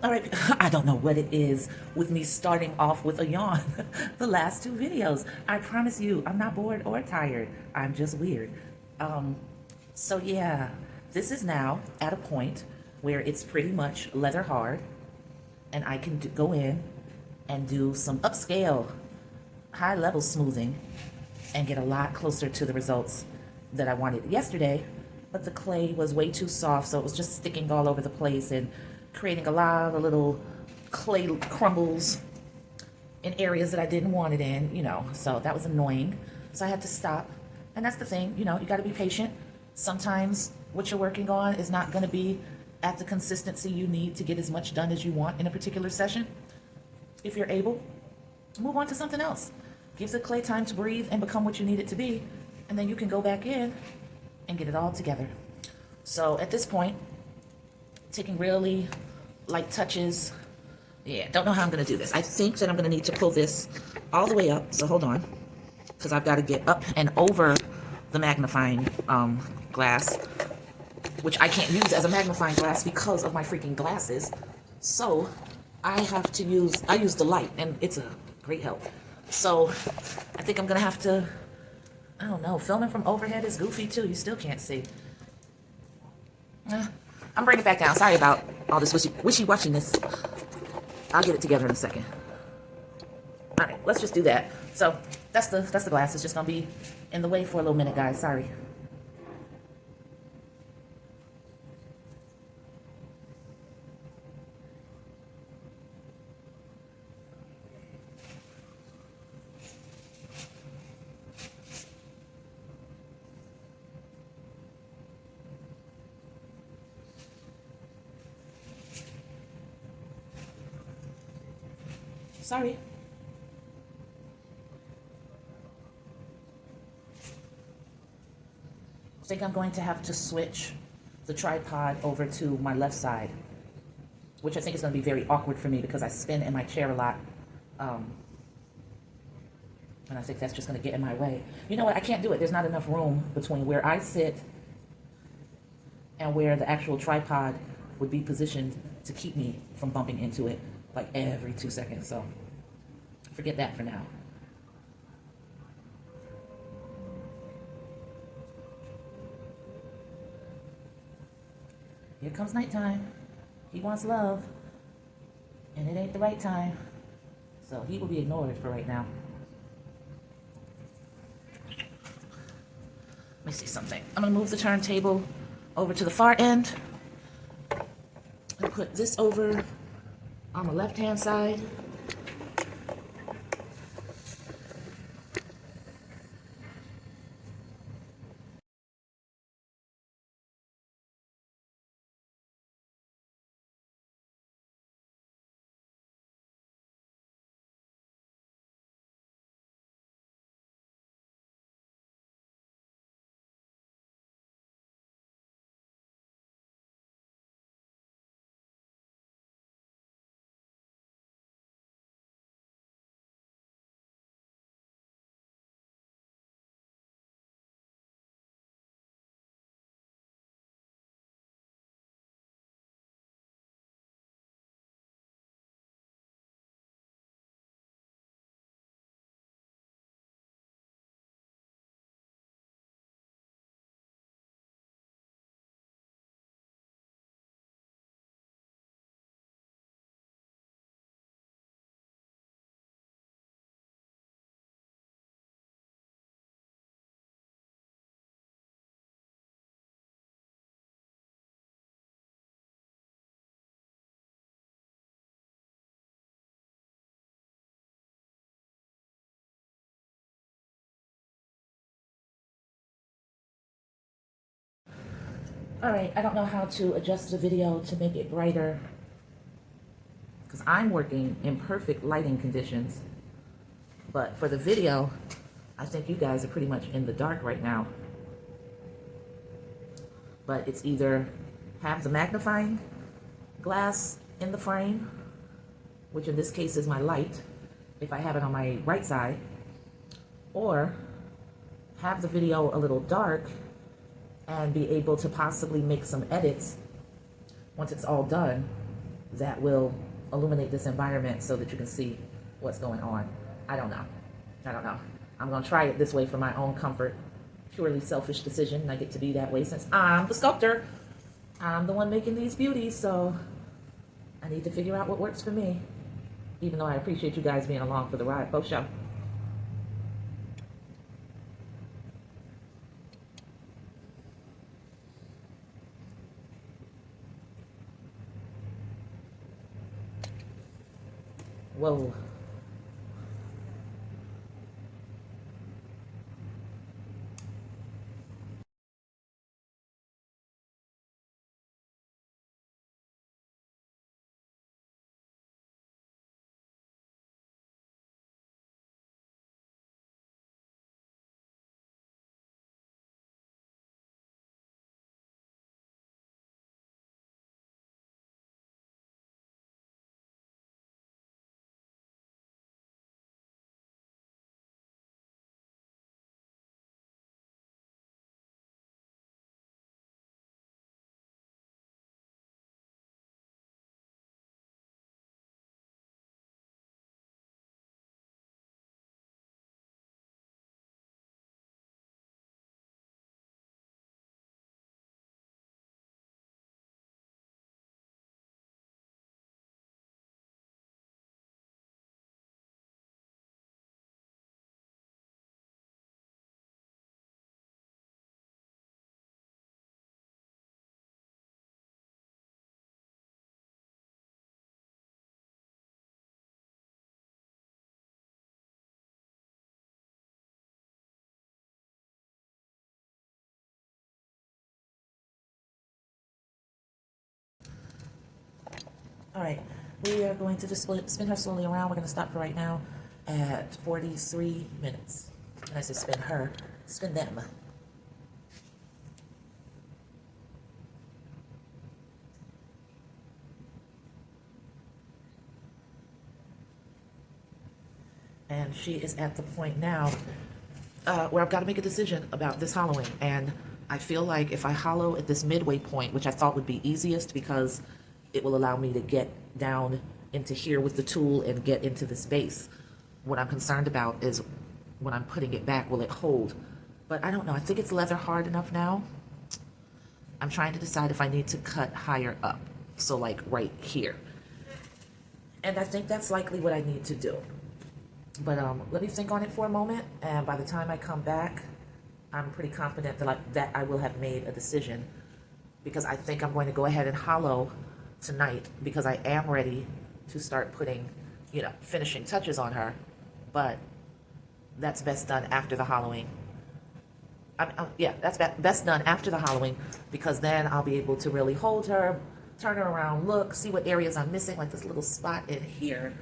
All right, I don't know what it is with me starting off with a yawn the last two videos. I promise you, I'm not bored or tired. I'm just weird. Um, so yeah, this is now at a point where it's pretty much leather hard, and I can go in and do some upscale, high level smoothing and get a lot closer to the results that I wanted yesterday, but the clay was way too soft, so it was just sticking all over the place and creating a lot of little clay crumbles in areas that I didn't want it in, so that was annoying. So I had to stop. And that's the thing, you got to be patient. Sometimes what you're working on is not going to be at the consistency you need to get as much done as you want in a particular session. If you're able, move on to something else. Give the clay time to breathe and become what you need it to be, and then you can go back in and get it all together. So at this point, taking really light touches. Yeah, don't know how I'm gonna do this. I think that I'm gonna need to pull this all the way up, so hold on, because I've got to get up and over the magnifying glass, which I can't use as a magnifying glass because of my freaking glasses. So I use the light, and it's a great help. So I think I'm gonna have to, I don't know, filming from overhead is goofy too. You still can't see. I'm bringing it back down. Sorry about all this wishy-washiness. I'll get it together in a second. All right, let's just do that. So that's the glass. It's just gonna be in the way for a little minute, guys. Sorry. Sorry. I think I'm going to have to switch the tripod over to my left side, which I think is going to be very awkward for me because I spin in my chair a lot. And I think that's just going to get in my way. You know what? I can't do it. There's not enough room between where I sit and where the actual tripod would be positioned to keep me from bumping into it like every 2 seconds. So forget that for now. Here comes nighttime. He wants love, and it ain't the right time. So he will be ignored for right now. Let me see something. I'm gonna move the turntable over to the far end and put this over on the left-hand side. All right, I don't know how to adjust the video to make it brighter because I'm working in perfect lighting conditions. But for the video, I think you guys are pretty much in the dark right now. But it's either have the magnifying glass in the frame, which in this case is my light, if I have it on my right side, or have the video a little dark and be able to possibly make some edits once it's all done that will illuminate this environment so that you can see what's going on. I don't know. I don't know. I'm going to try it this way for my own comfort. Purely selfish decision, and I get to be that way since I'm the sculptor. I'm the one making these beauties, so I need to figure out what works for me. Even though I appreciate you guys being along for the ride. Both show. Whoa. All right, we are going to just spin her slowly around. We're going to stop for right now at 43 minutes. And I said spin her, spin them. And she is at the point now where I've got to make a decision about this hollowing. And I feel like if I hollow at this midway point, which I thought would be easiest because it will allow me to get down into here with the tool and get into this base. What I'm concerned about is when I'm putting it back, will it hold? But I don't know. I think it's leather hard enough now. I'm trying to decide if I need to cut higher up. So like right here. And I think that's likely what I need to do. But let me think on it for a moment. And by the time I come back, I'm pretty confident that I will have made a decision. Because I think I'm going to go ahead and hollow tonight because I am ready to start putting, you know, finishing touches on her, but that's best done after the hollowing. Yeah, that's best done after the hollowing because then I'll be able to really hold her, turn her around, look, see what areas I'm missing, like this little spot in here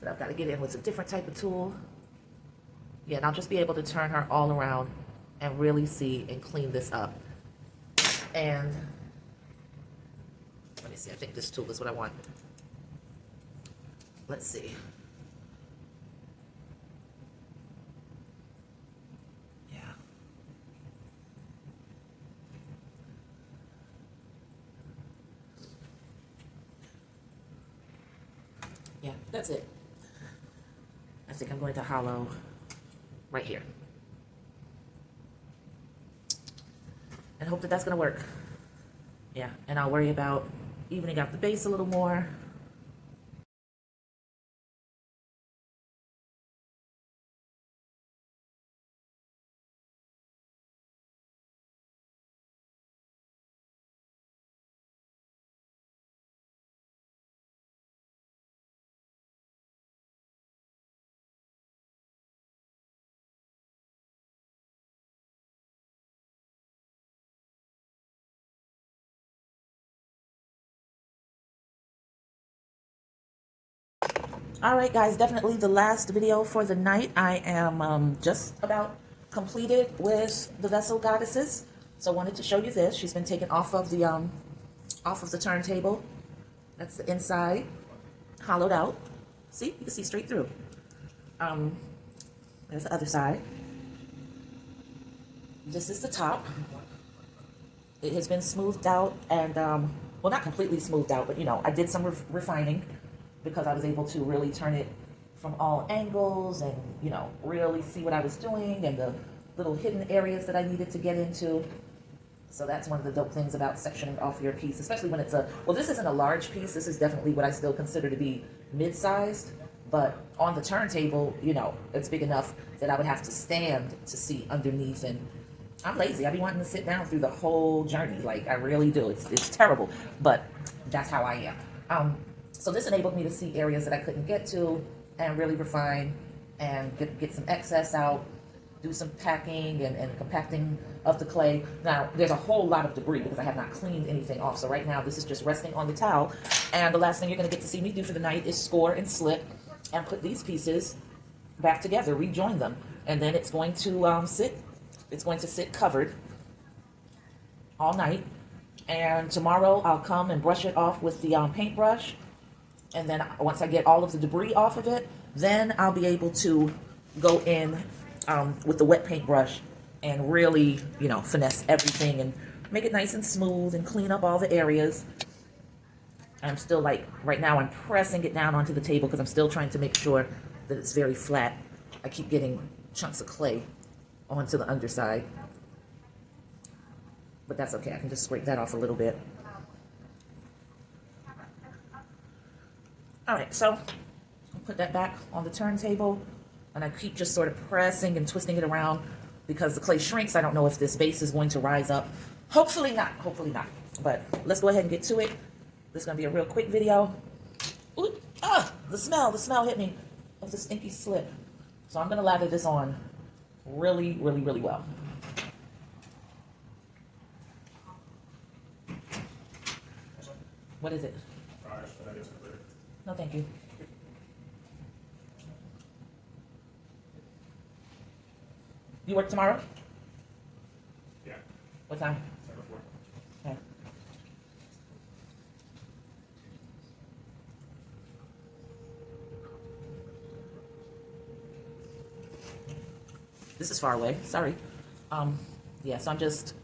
that I've got to get in with a different type of tool. Yeah, and I'll just be able to turn her all around and really see and clean this up. And let me see, I think this tool is what I want. Let's see. Yeah. Yeah, that's it. I think I'm going to hollow right here. And hope that that's going to work. Yeah, and I'll worry about evening out the base a little more. All right, guys, definitely the last video for the night. I am just about completed with the Vessel Goddesses. So I wanted to show you this. She's been taken off of the turntable. That's the inside, hollowed out. See, you can see straight through. There's the other side. This is the top. It has been smoothed out and well, not completely smoothed out, but you know, I did some refining because I was able to really turn it from all angles and, you know, really see what I was doing and the little hidden areas that I needed to get into. So that's one of the dope things about sectioning off your piece, especially when it's a, well, this isn't a large piece. This is definitely what I still consider to be mid-sized, but on the turntable, you know, it's big enough that I would have to stand to see underneath. And I'm lazy. I be wanting to sit down through the whole journey. Like, I really do. It's terrible, but that's how I am. So this enabled me to see areas that I couldn't get to and really refine and get some excess out, do some packing and compacting of the clay. Now, there's a whole lot of debris because I have not cleaned anything off. So right now, this is just resting on the towel. And the last thing you're gonna get to see me do for the night is score and slip and put these pieces back together, rejoin them. And then it's going to sit covered all night. And tomorrow I'll come and brush it off with the paintbrush. And then once I get all of the debris off of it, then I'll be able to go in with the wet paintbrush and really, you know, finesse everything and make it nice and smooth and clean up all the areas. I'm still, like, right now I'm pressing it down onto the table because I'm still trying to make sure that it's very flat. I keep getting chunks of clay onto the underside, but that's okay. I can just scrape that off a little bit. All right, so I'll put that back on the turntable, and I keep just sort of pressing and twisting it around because the clay shrinks. I don't know if this base is going to rise up. Hopefully not, but let's go ahead and get to it. This is gonna be a real quick video. Ooh, the smell hit me of the stinky slip. So I'm gonna lather this on really, really, really well. What is it? No, thank you. You work tomorrow? Yeah. What time? 7:04. Okay. This is far away, sorry. Yeah, so I'm just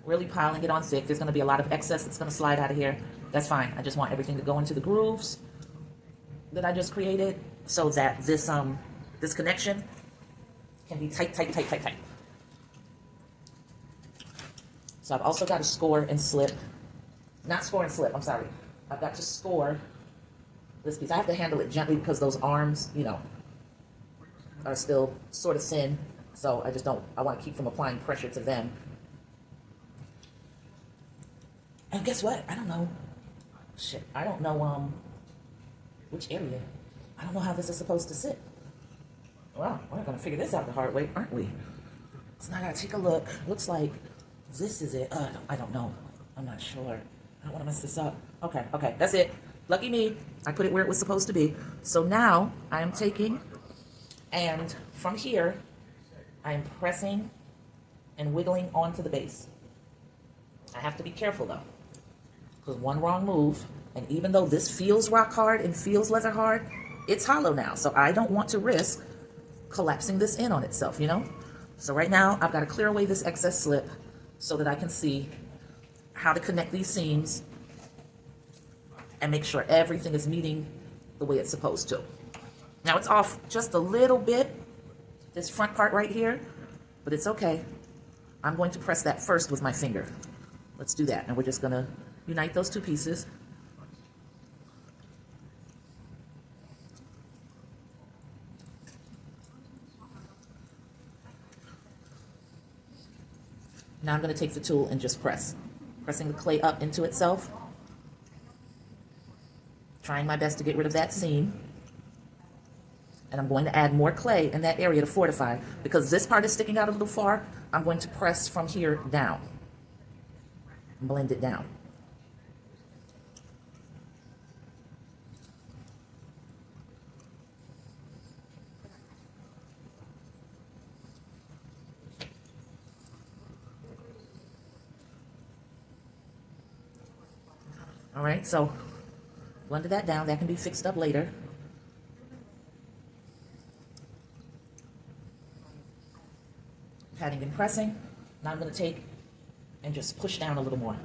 really piling it on thick. There's gonna be a lot of excess that's gonna slide out of here. That's fine. I just want everything to go into the grooves that I just created so that this this connection can be tight. So I've also got to score and slip. Not score and slip, I'm sorry. I've got to score this piece. I have to handle it gently because those arms, you know, are still sort of thin. So I want to keep from applying pressure to them. And guess what? I don't know. Shit, I don't know which area. I don't know how this is supposed to sit. Well, we're gonna figure this out the hard way, aren't we? So now I gotta take a look. Looks like this is it. I don't know. I'm not sure. I don't want to mess this up. Okay, that's it. Lucky me. I put it where it was supposed to be. So now I am taking, and from here, I am pressing and wiggling onto the base. I have to be careful though, because one wrong move, and even though this feels rock hard and feels leather hard, it's hollow now. So I don't want to risk collapsing this in on itself, you know? So right now, I've got to clear away this excess slip so that I can see how to connect these seams and make sure everything is meeting the way it's supposed to. Now it's off just a little bit, this front part right here, but it's okay. I'm going to press that first with my finger. Let's do that, and we're just gonna unite those two pieces. Now I'm going to take the tool and just pressing the clay up into itself, trying my best to get rid of that seam. And I'm going to add more clay in that area to fortify. Because this part is sticking out a little far, I'm going to press from here down, blend it down. All right, so blended that down. That can be fixed up later. Patting and pressing. Now I'm going to take and just push down a little more.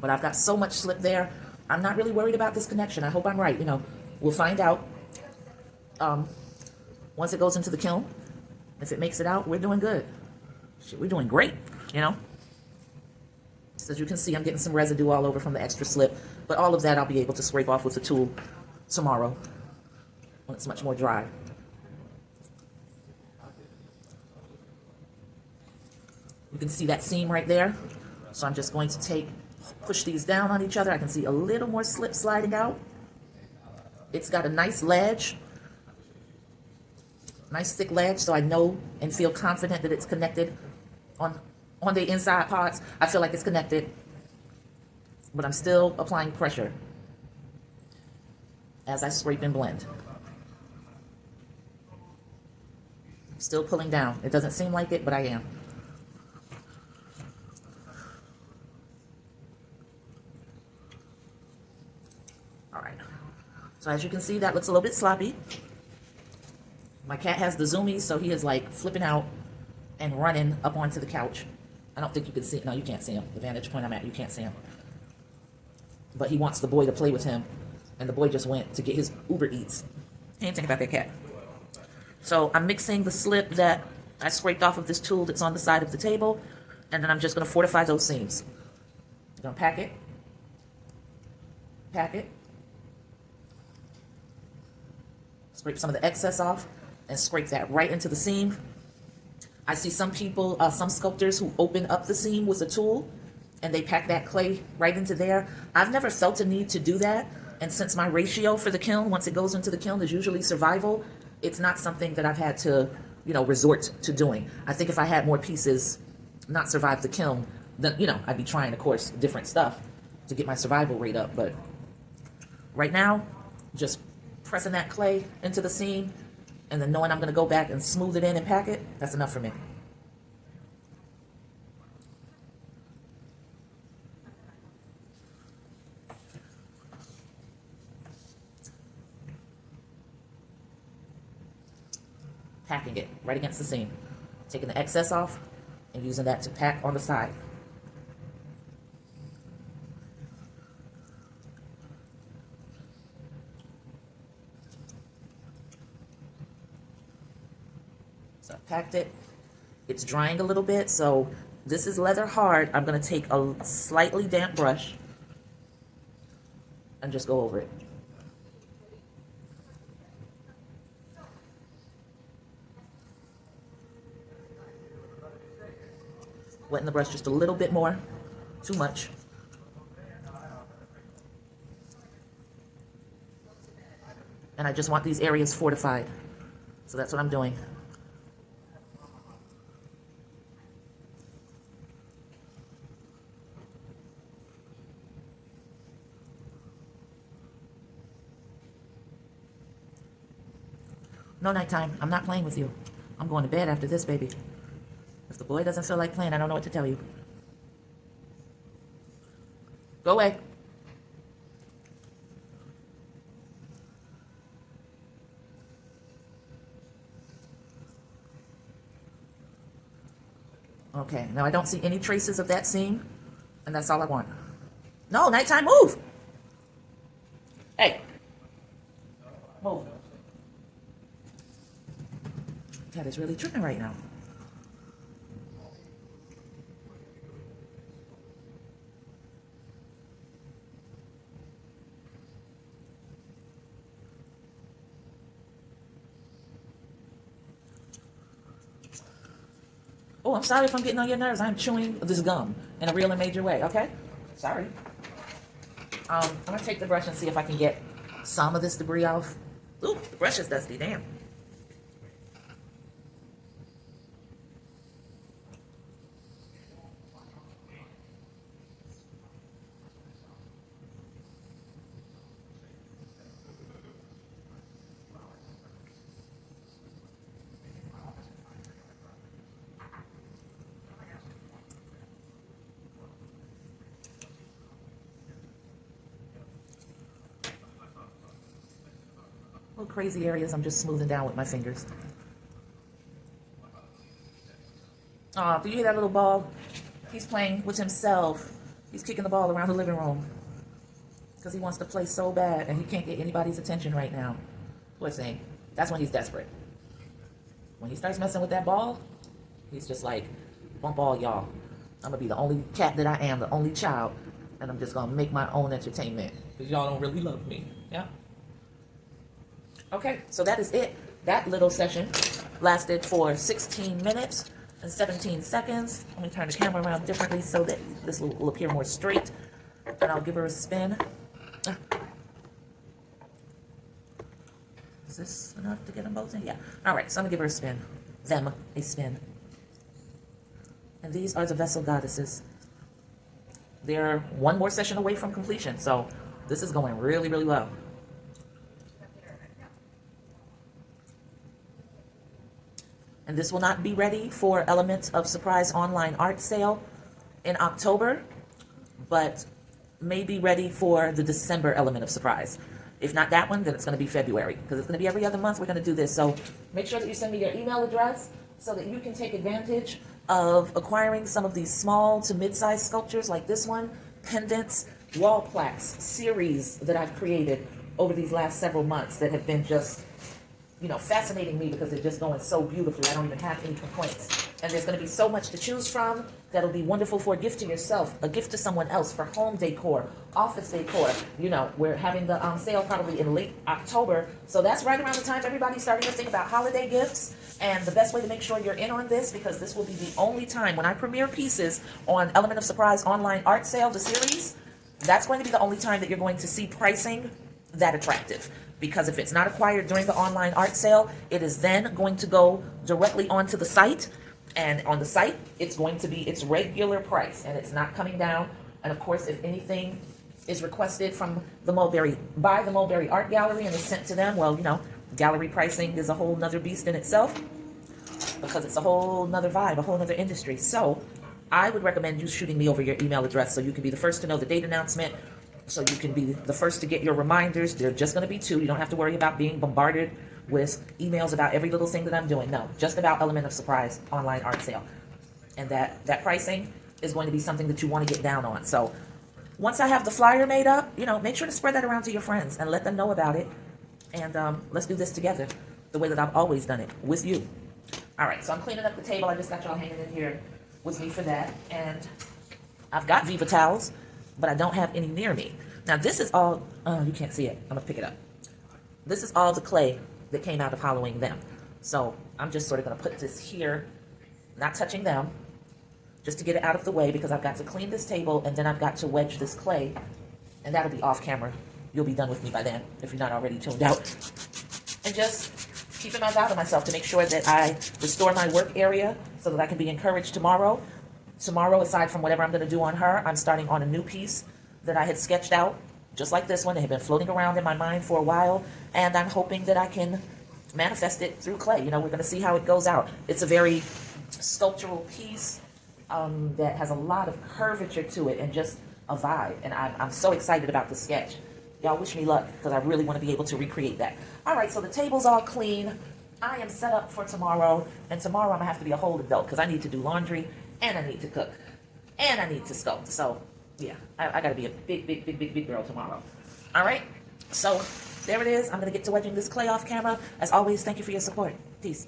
But I've got so much slip there. I'm not really worried about this connection. I hope I'm right. We'll find out once it goes into the kiln. If it makes it out, we're doing good. Shit, we're doing great, So as you can see, I'm getting some residue all over from the extra slip. But all of that I'll be able to scrape off with the tool tomorrow when it's much more dry. You can see that seam right there. So I'm just going to push these down on each other. I can see a little more slip sliding out. It's got a nice ledge, nice thick ledge, so I know and feel confident that it's connected on the inside parts. I feel like it's connected, but I'm still applying pressure as I scrape and blend. Still pulling down. It doesn't seem like it, but I am. All right. So as you can see, that looks a little bit sloppy. My cat has the zoomies, so he is like flipping out and running up onto the couch. I don't think you can see, no, you can't see him. The vantage point I'm at, you can't see him. But he wants the boy to play with him, and the boy just went to get his Uber Eats. He ain't think about that cat. So I'm mixing the slip that I scraped off of this tool that's on the side of the table, and then I'm just gonna fortify those seams. I'm gonna pack it, scrape some of the excess off, and scrape that right into the seam. I see some people, some sculptors who open up the seam with a tool and they pack that clay right into there. I've never felt a need to do that. And since my ratio for the kiln, once it goes into the kiln, is usually survival, it's not something that I've had to, resort to doing. I think if I had more pieces not survive the kiln, then, I'd be trying, of course, different stuff to get my survival rate up. But right now, just pressing that clay into the seam and then knowing I'm going to go back and smooth it in and pack it, that's enough for me. Packing it right against the seam. Taking the excess off and using that to pack on the side. So I packed it. It's drying a little bit, so this is leather hard. I'm going to take a slightly damp brush and just go over it. Wetting the brush just a little bit more. Too much. And I just want these areas fortified. So that's what I'm doing. No nighttime. I'm not playing with you. I'm going to bed after this, baby. If the boy doesn't feel like playing, I don't know what to tell you. Go away. Okay, now I don't see any traces of that seam, and that's all I want. No, nighttime, move! Hey. Move. Cat is really tripping right now. Oh, I'm sorry if I'm getting on your nerves. I'm chewing this gum in a real and major way, okay? Sorry. I'm gonna take the brush and see if I can get some of this debris off. Ooh, the brush is dusty, damn. Little crazy areas I'm just smoothing down with my fingers. Oh, do you hear that little ball? He's playing with himself. He's kicking the ball around the living room because he wants to play so bad and he can't get anybody's attention right now. Poor thing. That's when he's desperate. When he starts messing with that ball, he's just like, bump all y'all. I'm gonna be the only cat that I am, the only child, and I'm just gonna make my own entertainment because y'all don't really love me. Yeah. Okay, so that is it. That little session lasted for 16 minutes and 17 seconds. Let me turn the camera around differently so that this will appear more straight. And I'll give her a spin. Is this enough to get them both in? Yeah. All right, so I'm gonna give her a spin. Them a spin. And these are the Vessel Goddesses. They're one more session away from completion, so this is going really, really well. And this will not be ready for Elements of Surprise online art sale in October, but may be ready for the December Element of Surprise. If not that one, then it's going to be February, because it's going to be every other month we're going to do this. So make sure that you send me your email address so that you can take advantage of acquiring some of these small to mid-sized sculptures like this one, pendants, wall plaques, series that I've created over these last several months that have been just, fascinating me because they're just going so beautifully. I don't even have any complaints. And there's going to be so much to choose from that'll be wonderful for a gift to yourself, a gift to someone else, for home decor, office decor. We're having the sale probably in late October. So that's right around the time everybody's starting to think about holiday gifts. And the best way to make sure you're in on this, because this will be the only time when I premiere pieces on Element of Surprise online art sale, the series, that's going to be the only time that you're going to see pricing that attractive. Because if it's not acquired during the online art sale, it is then going to go directly onto the site. And on the site, it's going to be its regular price, and it's not coming down. And of course, if anything is requested from by the Mulberry Art Gallery and is sent to them, well, gallery pricing is a whole nother beast in itself, because it's a whole nother vibe, a whole nother industry. So I would recommend you shooting me over your email address so you can be the first to know the date announcement, so you can be the first to get your reminders. They're just going to be 2. You don't have to worry about being bombarded with emails about every little thing that I'm doing. No, just about Element of Surprise online art sale. And that pricing is going to be something that you want to get down on. So once I have the flyer made up, make sure to spread that around to your friends and let them know about it. And let's do this together the way that I've always done it, with you. All right, so I'm cleaning up the table. I just got y'all hanging in here with me for that. And I've got Viva towels, but I don't have any near me. Now this is all, you can't see it. I'm gonna pick it up. This is all the clay that came out of hollowing them. So I'm just sort of gonna put this here, not touching them, just to get it out of the way, because I've got to clean this table and then I've got to wedge this clay, and that'll be off camera. You'll be done with me by then, if you're not already tuned out. And just keeping my doubt on myself to make sure that I restore my work area so that I can be encouraged tomorrow. Tomorrow, aside from whatever I'm gonna do on her, I'm starting on a new piece that I had sketched out, just like this one. It had been floating around in my mind for a while, and I'm hoping that I can manifest it through clay. We're going to see how it goes out. It's a very sculptural piece that has a lot of curvature to it and just a vibe, and I'm so excited about the sketch. Y'all wish me luck, because I really want to be able to recreate that. All right, so the table's all clean. I am set up for tomorrow, and tomorrow I'm going to have to be a whole adult, because I need to do laundry, and I need to cook, and I need to sculpt. So yeah, I gotta be a big girl tomorrow. All right, so there it is. I'm gonna get to wedging this clay off camera. As always, thank you for your support. Peace.